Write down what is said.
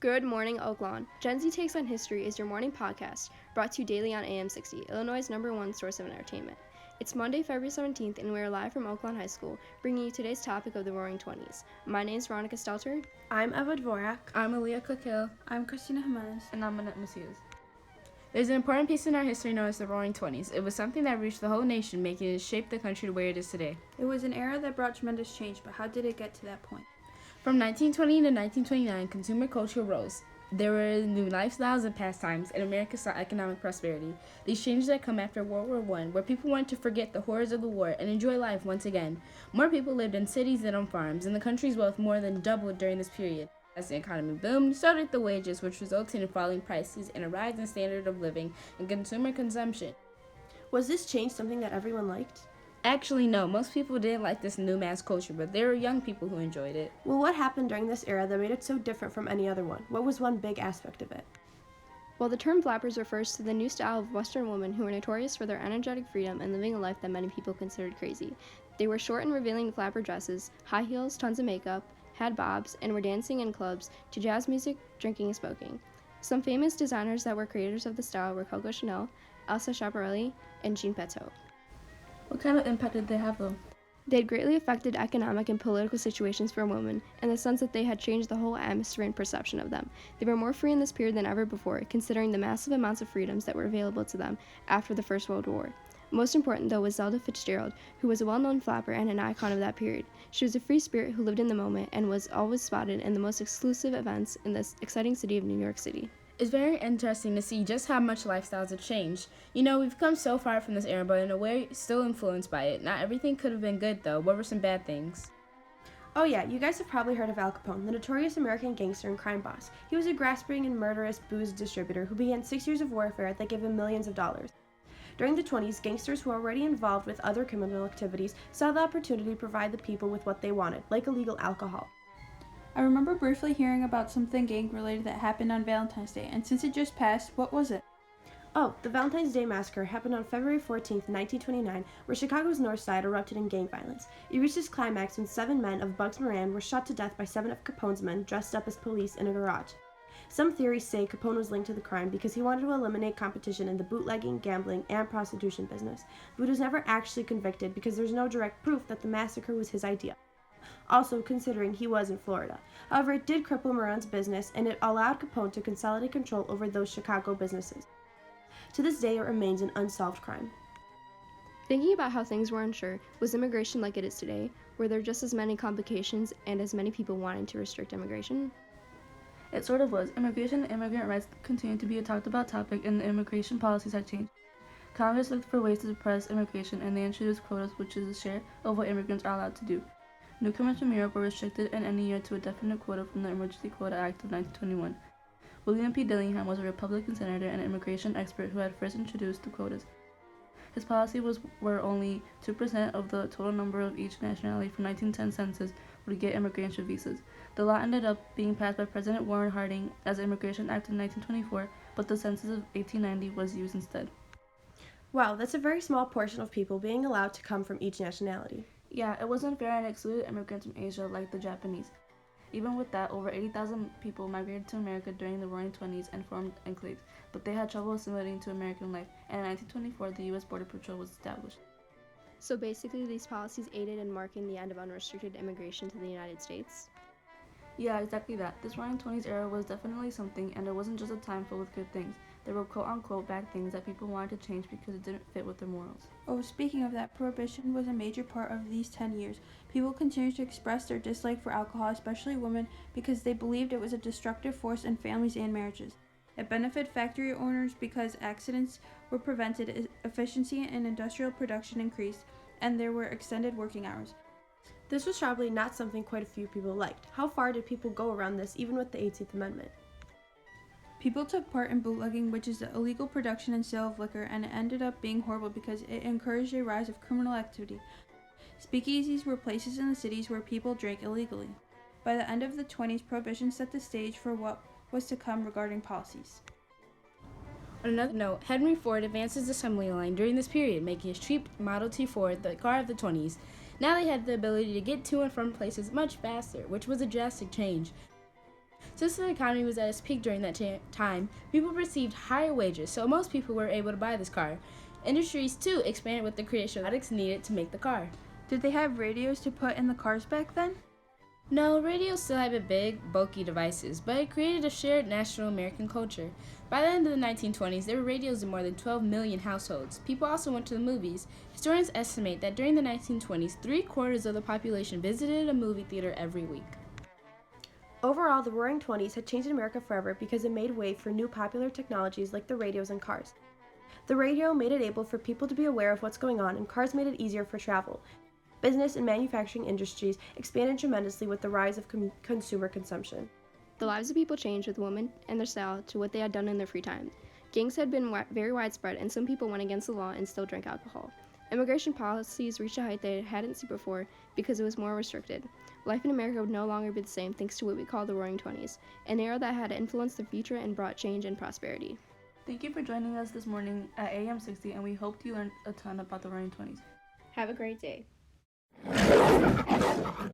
Good morning, Oaklawn. Gen Z Takes on History is your morning podcast, brought to you daily on AM 60, Illinois' #1 source of entertainment. It's Monday, February 17th, and we're live from Oaklawn High School, bringing you today's topic of the Roaring '20s. My name is Veronica Stelter. I'm Eva Dvorak. I'm Aaliyah Coquille. I'm Christina Jimenez. And I'm Annette Macias. There's an important piece in our history known as the Roaring '20s. It was something that reached the whole nation, making it shape the country to where it is today. It was an era that brought tremendous change, but how did it get to that point? From 1920 to 1929, consumer culture rose. There were new lifestyles and pastimes, and America saw economic prosperity. These changes had come after World War I, where people wanted to forget the horrors of the war and enjoy life once again. More people lived in cities than on farms, and the country's wealth more than doubled during this period. As the economy boomed, so did the wages, which resulted in falling prices and a rise in standard of living and consumer consumption. Was this change something that everyone liked? Actually, no. Most people didn't like this new mass culture, but there were young people who enjoyed it. Well, what happened during this era that made it so different from any other one? What was one big aspect of it? Well, the term flappers refers to the new style of Western women who were notorious for their energetic freedom and living a life that many people considered crazy. They wore short and revealing flapper dresses, high heels, tons of makeup, had bobs, and were dancing in clubs to jazz music, drinking, and smoking. Some famous designers that were creators of the style were Coco Chanel, Elsa Schiaparelli, and Jean Pateau. What kind of impact did they have, though? They had greatly affected economic and political situations for women, in the sense that they had changed the whole atmosphere and perception of them. They were more free in this period than ever before, considering the massive amounts of freedoms that were available to them after the First World War. Most important, though, was Zelda Fitzgerald, who was a well-known flapper and an icon of that period. She was a free spirit who lived in the moment and was always spotted in the most exclusive events in this exciting city of New York City. It's very interesting to see just how much lifestyles have changed. You know, we've come so far from this era, but in a way, still influenced by it. Not everything could have been good, though. What were some bad things? Oh yeah, you guys have probably heard of Al Capone, the notorious American gangster and crime boss. He was a grasping and murderous booze distributor who began 6 years of warfare that gave him millions of dollars. During the 20s, gangsters who were already involved with other criminal activities saw the opportunity to provide the people with what they wanted, like illegal alcohol. I remember briefly hearing about something gang-related that happened on Valentine's Day, and since it just passed, what was it? Oh, the Valentine's Day Massacre happened on February 14, 1929, where Chicago's North Side erupted in gang violence. It reached its climax when 7 men of Bugs Moran were shot to death by 7 of Capone's men dressed up as police in a garage. Some theories say Capone was linked to the crime because he wanted to eliminate competition in the bootlegging, gambling, and prostitution business, but he was never actually convicted because there's no direct proof that the massacre was his idea. Also, considering he was in Florida. However, it did cripple Moran's business, and it allowed Capone to consolidate control over those Chicago businesses. To this day, it remains an unsolved crime. Thinking about how things were unsure, was immigration like it is today? Were there just as many complications and as many people wanting to restrict immigration? It sort of was. Immigration and immigrant rights continued to be a talked about topic, and the immigration policies had changed. Congress looked for ways to suppress immigration, and they introduced quotas, which is a share of what immigrants are allowed to do. Newcomers from Europe were restricted in any year to a definite quota from the Emergency Quota Act of 1921. William P. Dillingham was a Republican senator and immigration expert who had first introduced the quotas. His policy were only 2% of the total number of each nationality from 1910 census would get immigration visas. The law ended up being passed by President Warren Harding as the Immigration Act in 1924, but the census of 1890 was used instead. Wow, that's a very small portion of people being allowed to come from each nationality. Yeah, it wasn't fair and excluded immigrants from Asia like the Japanese. Even with that, over 80,000 people migrated to America during the Roaring '20s and formed enclaves, but they had trouble assimilating to American life, and in 1924 the U.S. Border Patrol was established. So basically, these policies aided in marking the end of unrestricted immigration to the United States? Yeah, exactly that. This Roaring '20s era was definitely something, and it wasn't just a time filled with good things. There were quote-unquote bad things that people wanted to change because it didn't fit with their morals. Oh, speaking of that, Prohibition was a major part of these 10 years. People continued to express their dislike for alcohol, especially women, because they believed it was a destructive force in families and marriages. It benefited factory owners because accidents were prevented, efficiency in industrial production increased, and there were extended working hours. This was probably not something quite a few people liked. How far did people go around this, even with the 18th Amendment? People took part in bootlegging, which is the illegal production and sale of liquor, and it ended up being horrible because it encouraged a rise of criminal activity. Speakeasies were places in the cities where people drank illegally. By the end of the 20s, Prohibition set the stage for what was to come regarding policies. On another note, Henry Ford advanced his assembly line during this period, making his cheap Model T Ford the car of the 20s. Now they had the ability to get to and from places much faster, which was a drastic change. Since the economy was at its peak during that time, people received higher wages, so most people were able to buy this car. Industries, too, expanded with the creation of products needed to make the car. Did they have radios to put in the cars back then? No, radios still had big, bulky devices, but it created a shared national American culture. By the end of the 1920s, there were radios in more than 12 million households. People also went to the movies. Historians estimate that during the 1920s, 3/4 of the population visited a movie theater every week. Overall, the Roaring Twenties had changed America forever because it made way for new popular technologies like the radios and cars. The radio made it able for people to be aware of what's going on, and cars made it easier for travel. Business and manufacturing industries expanded tremendously with the rise of consumer consumption. The lives of people changed with women and their style to what they had done in their free time. Gangs had been very widespread, and some people went against the law and still drank alcohol. Immigration policies reached a height they hadn't seen before because it was more restricted. Life in America would no longer be the same thanks to what we call the Roaring Twenties, an era that had influenced the future and brought change and prosperity. Thank you for joining us this morning at AM 60, and we hope you learned a ton about the Roaring 20s. Have a great day.